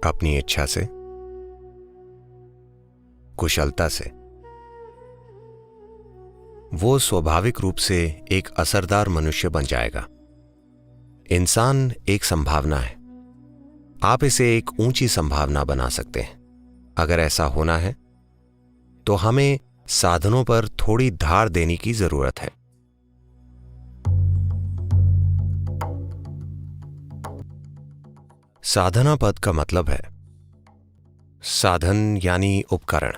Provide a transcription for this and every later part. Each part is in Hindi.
अपनी इच्छा से, कुशलता से, वो स्वाभाविक रूप से एक असरदार मनुष्य बन जाएगा। इंसान एक संभावना है। आप इसे एक ऊंची संभावना बना सकते हैं। अगर ऐसा होना है तो हमें साधनों पर थोड़ी धार देने की जरूरत है। साधना पद का मतलब है साधन यानी उपकरण,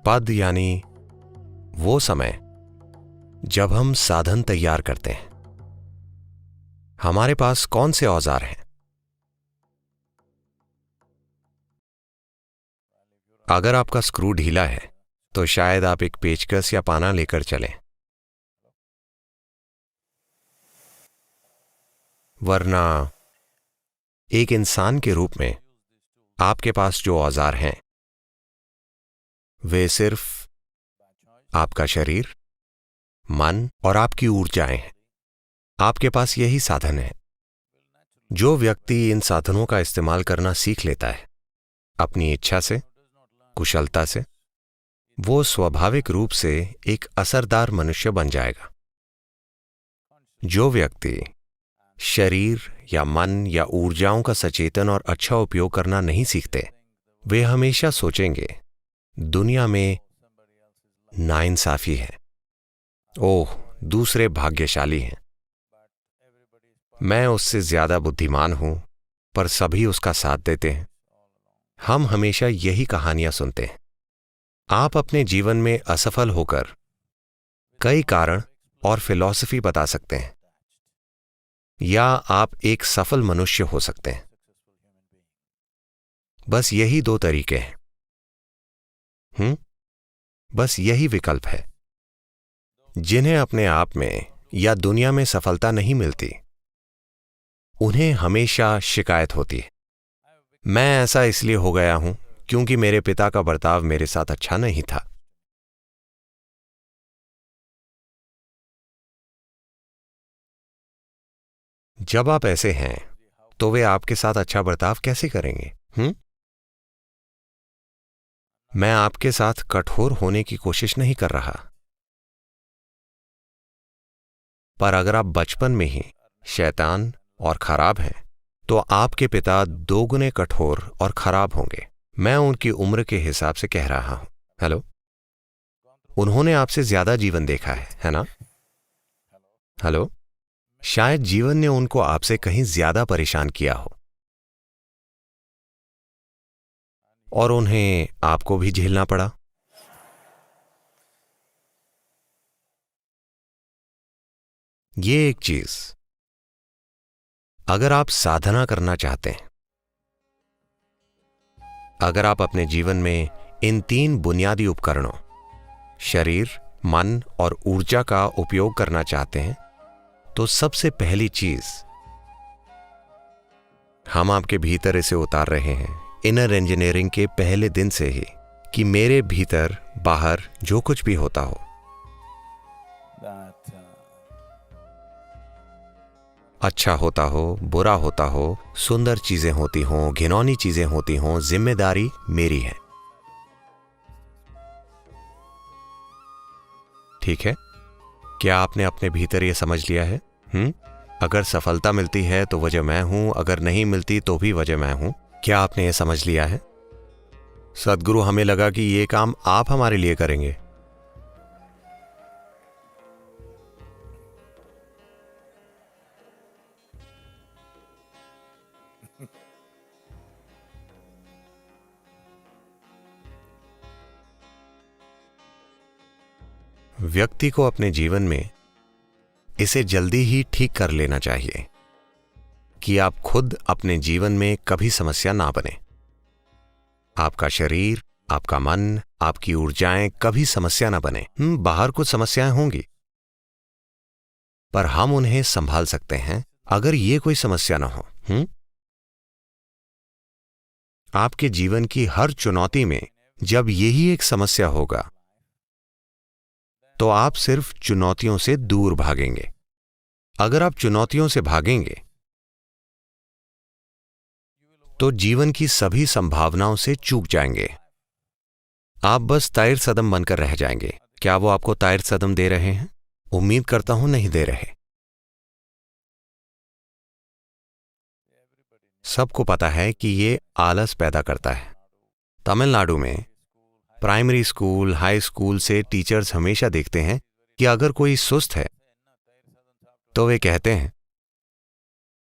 पद यानी वो समय जब हम साधन तैयार करते हैं। हमारे पास कौन से औजार हैं? अगर आपका स्क्रू ढीला है तो शायद आप एक पेचकस या पाना लेकर चलें, वरना एक इंसान के रूप में आपके पास जो औजार हैं वे सिर्फ आपका शरीर, मन और आपकी ऊर्जाएं हैं। आपके पास यही साधन है। जो व्यक्ति इन साधनों का इस्तेमाल करना सीख लेता है अपनी इच्छा से, कुशलता से, वो स्वाभाविक रूप से एक असरदार मनुष्य बन जाएगा। जो व्यक्ति शरीर या मन या ऊर्जाओं का सचेतन और अच्छा उपयोग करना नहीं सीखते, वे हमेशा सोचेंगे दुनिया में नाइंसाफी है। ओह, दूसरे भाग्यशाली हैं, मैं उससे ज्यादा बुद्धिमान हूं, पर सभी उसका साथ देते हैं। हम हमेशा यही कहानियां सुनते हैं। आप अपने जीवन में असफल होकर कई कारण और फिलॉसफी बता सकते हैं, या आप एक सफल मनुष्य हो सकते हैं। बस यही दो तरीके हैं। बस यही विकल्प है। जिन्हें अपने आप में या दुनिया में सफलता नहीं मिलती, उन्हें हमेशा शिकायत होती है, मैं ऐसा इसलिए हो गया हूं क्योंकि मेरे पिता का बर्ताव मेरे साथ अच्छा नहीं था। जब आप ऐसे हैं तो वे आपके साथ अच्छा बर्ताव कैसे करेंगे? मैं आपके साथ कठोर होने की कोशिश नहीं कर रहा, पर अगर आप बचपन में ही शैतान और खराब हैं तो आपके पिता दोगुने कठोर और खराब होंगे। मैं उनकी उम्र के हिसाब से कह रहा हूं। हेलो, उन्होंने आपसे ज्यादा जीवन देखा है ना? हेलो, शायद जीवन ने उनको आपसे कहीं ज्यादा परेशान किया हो और उन्हें आपको भी झेलना पड़ा। ये एक चीज, अगर आप साधना करना चाहते हैं, अगर आप अपने जीवन में इन तीन बुनियादी उपकरणों शरीर, मन और ऊर्जा का उपयोग करना चाहते हैं, तो सबसे पहली चीज हम आपके भीतर इसे उतार रहे हैं इनर इंजीनियरिंग के पहले दिन से ही, कि मेरे भीतर बाहर जो कुछ भी होता हो, अच्छा होता हो, बुरा होता हो, सुंदर चीजें होती हों, घिनौनी चीजें होती हों, जिम्मेदारी मेरी है। ठीक है? क्या आपने अपने भीतर यह समझ लिया है? अगर सफलता मिलती है तो वजह मैं हूं, अगर नहीं मिलती तो भी वजह मैं हूं। क्या आपने यह समझ लिया है? सद्गुरु, हमें लगा कि यह काम आप हमारे लिए करेंगे। व्यक्ति को अपने जीवन में इसे जल्दी ही ठीक कर लेना चाहिए कि आप खुद अपने जीवन में कभी समस्या ना बने। आपका शरीर, आपका मन, आपकी ऊर्जाएं कभी समस्या ना बने। बाहर कुछ समस्याएं होंगी, पर हम उन्हें संभाल सकते हैं अगर ये कोई समस्या ना हो। आपके जीवन की हर चुनौती में जब यही एक समस्या होगा तो आप सिर्फ चुनौतियों से दूर भागेंगे। अगर आप चुनौतियों से भागेंगे तो जीवन की सभी संभावनाओं से चूक जाएंगे। आप बस ताइर सदम बनकर रह जाएंगे। क्या वो आपको ताइर सदम दे रहे हैं? उम्मीद करता हूं नहीं दे रहे। सबको पता है कि ये आलस पैदा करता है। तमिलनाडु में प्राइमरी स्कूल, हाई स्कूल से टीचर्स हमेशा देखते हैं कि अगर कोई सुस्त है तो वे कहते हैं,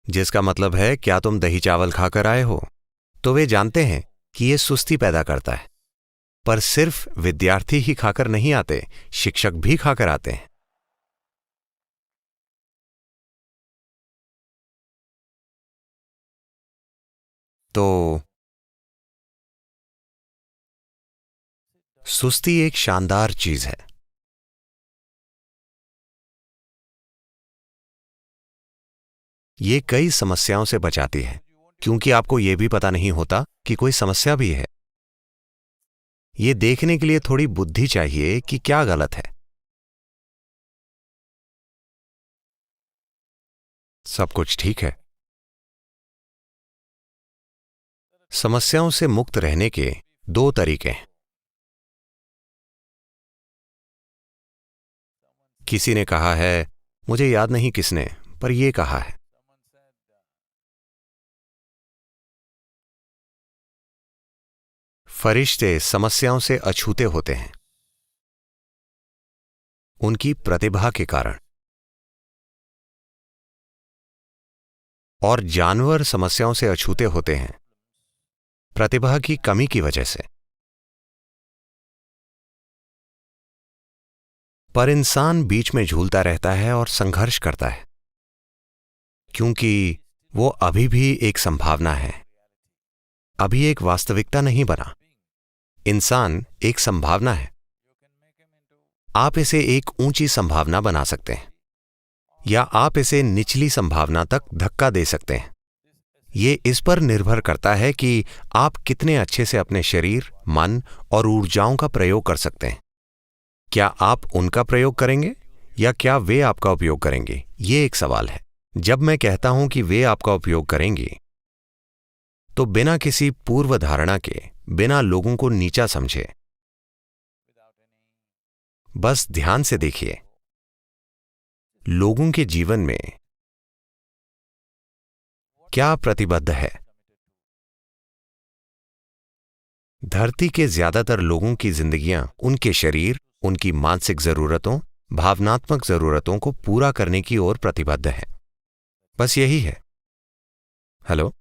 जिसका मतलब है क्या तुम दही चावल खाकर आए हो? तो वे जानते हैं कि यह सुस्ती पैदा करता है। पर सिर्फ विद्यार्थी ही खाकर नहीं आते, शिक्षक भी खाकर आते हैं। तो सुस्ती एक शानदार चीज है। ये कई समस्याओं से बचाती है, क्योंकि आपको यह भी पता नहीं होता कि कोई समस्या भी है। ये देखने के लिए थोड़ी बुद्धि चाहिए कि क्या गलत है। सब कुछ ठीक है। समस्याओं से मुक्त रहने के दो तरीके हैं। किसी ने कहा है, मुझे याद नहीं किसने, पर यह कहा है, फरिश्ते समस्याओं से अछूते होते हैं उनकी प्रतिभा के कारण, और जानवर समस्याओं से अछूते होते हैं प्रतिभा की कमी की वजह से। पर इंसान बीच में झूलता रहता है और संघर्ष करता है, क्योंकि वो अभी भी एक संभावना है, अभी एक वास्तविकता नहीं बना। इंसान एक संभावना है। आप इसे एक ऊंची संभावना बना सकते हैं, या आप इसे निचली संभावना तक धक्का दे सकते हैं। ये इस पर निर्भर करता है कि आप कितने अच्छे से अपने शरीर, मन और ऊर्जाओं का प्रयोग कर सकते हैं। क्या आप उनका प्रयोग करेंगे या क्या वे आपका उपयोग करेंगे? ये एक सवाल है। जब मैं कहता हूं कि वे आपका उपयोग करेंगे, तो बिना किसी पूर्व धारणा के, बिना लोगों को नीचा समझे, बस ध्यान से देखिए, लोगों के जीवन में क्या प्रतिबद्ध है। धरती के ज्यादातर लोगों की जिंदगियां उनके शरीर, उनकी मानसिक जरूरतों, भावनात्मक जरूरतों को पूरा करने की ओर प्रतिबद्ध है। बस यही है। हेलो?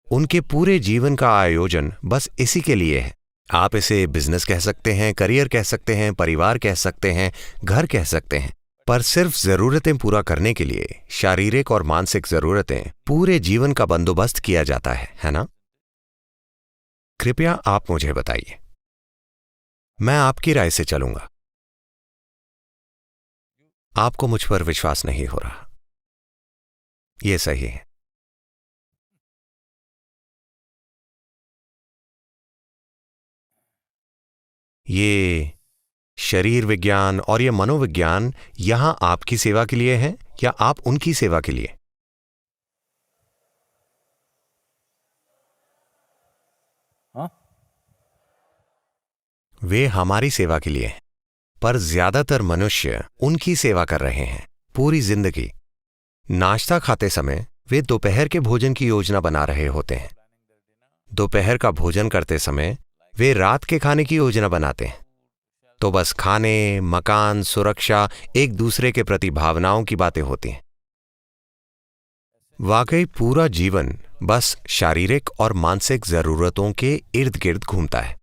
उनके पूरे जीवन का आयोजन बस इसी के लिए है। आप इसे बिजनेस कह सकते हैं, करियर कह सकते हैं, परिवार कह सकते हैं, घर कह सकते हैं, पर सिर्फ जरूरतें पूरा करने के लिए शारीरिक और मानसिक जरूरतें पूरे जीवन का बंदोबस्त किया जाता है ना? कृपया आप मुझे बताइए, मैं आपकी राय से चलूंगा। आपको मुझ पर विश्वास नहीं हो रहा। यह सही है। ये शरीर विज्ञान और ये मनोविज्ञान यहां आपकी सेवा के लिए है या आप उनकी सेवा के लिए? हाँ? वे हमारी सेवा के लिए हैं, पर ज्यादातर मनुष्य उनकी सेवा कर रहे हैं पूरी जिंदगी। नाश्ता खाते समय वे दोपहर के भोजन की योजना बना रहे होते हैं। दोपहर का भोजन करते समय वे रात के खाने की योजना बनाते हैं। तो बस खाने, मकान, सुरक्षा, एक दूसरे के प्रति भावनाओं की बातें होती हैं। वाकई पूरा जीवन बस शारीरिक और मानसिक जरूरतों के इर्द गिर्द घूमता है।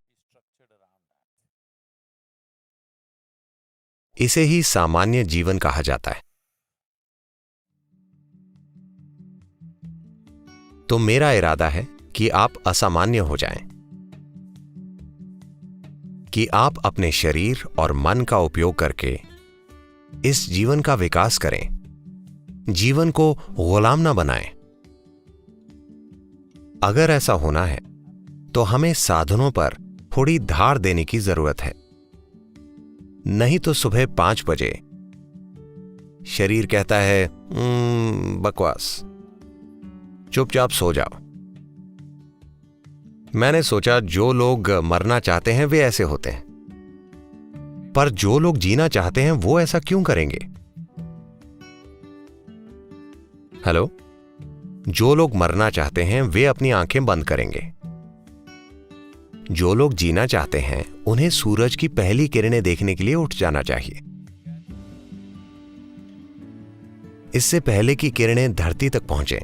इसे ही सामान्य जीवन कहा जाता है। तो मेरा इरादा है कि आप असामान्य हो जाएं, कि आप अपने शरीर और मन का उपयोग करके इस जीवन का विकास करें, जीवन को गुलाम ना बनाएं। अगर ऐसा होना है तो हमें साधनों पर थोड़ी धार देने की जरूरत है। नहीं तो सुबह 5 बजे शरीर कहता है बकवास, चुपचाप सो जाओ। मैंने सोचा जो लोग मरना चाहते हैं वे ऐसे होते हैं, पर जो लोग जीना चाहते हैं वो ऐसा क्यों करेंगे? हेलो, जो लोग मरना चाहते हैं वे अपनी आंखें बंद करेंगे। जो लोग जीना चाहते हैं उन्हें सूरज की पहली किरणें देखने के लिए उठ जाना चाहिए, इससे पहले कि किरणें धरती तक पहुंचे।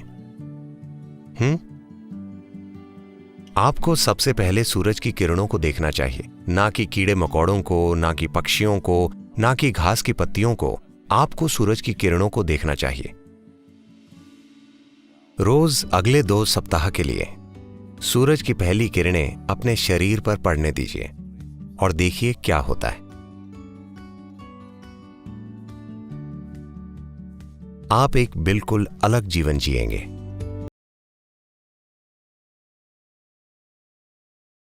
आपको सबसे पहले सूरज की किरणों को देखना चाहिए, ना कि कीड़े मकोड़ों को, ना कि पक्षियों को, ना कि घास की पत्तियों को। आपको सूरज की किरणों को देखना चाहिए। रोज अगले 2 सप्ताह के लिए सूरज की पहली किरणें अपने शरीर पर पड़ने दीजिए और देखिए क्या होता है। आप एक बिल्कुल अलग जीवन जिएंगे।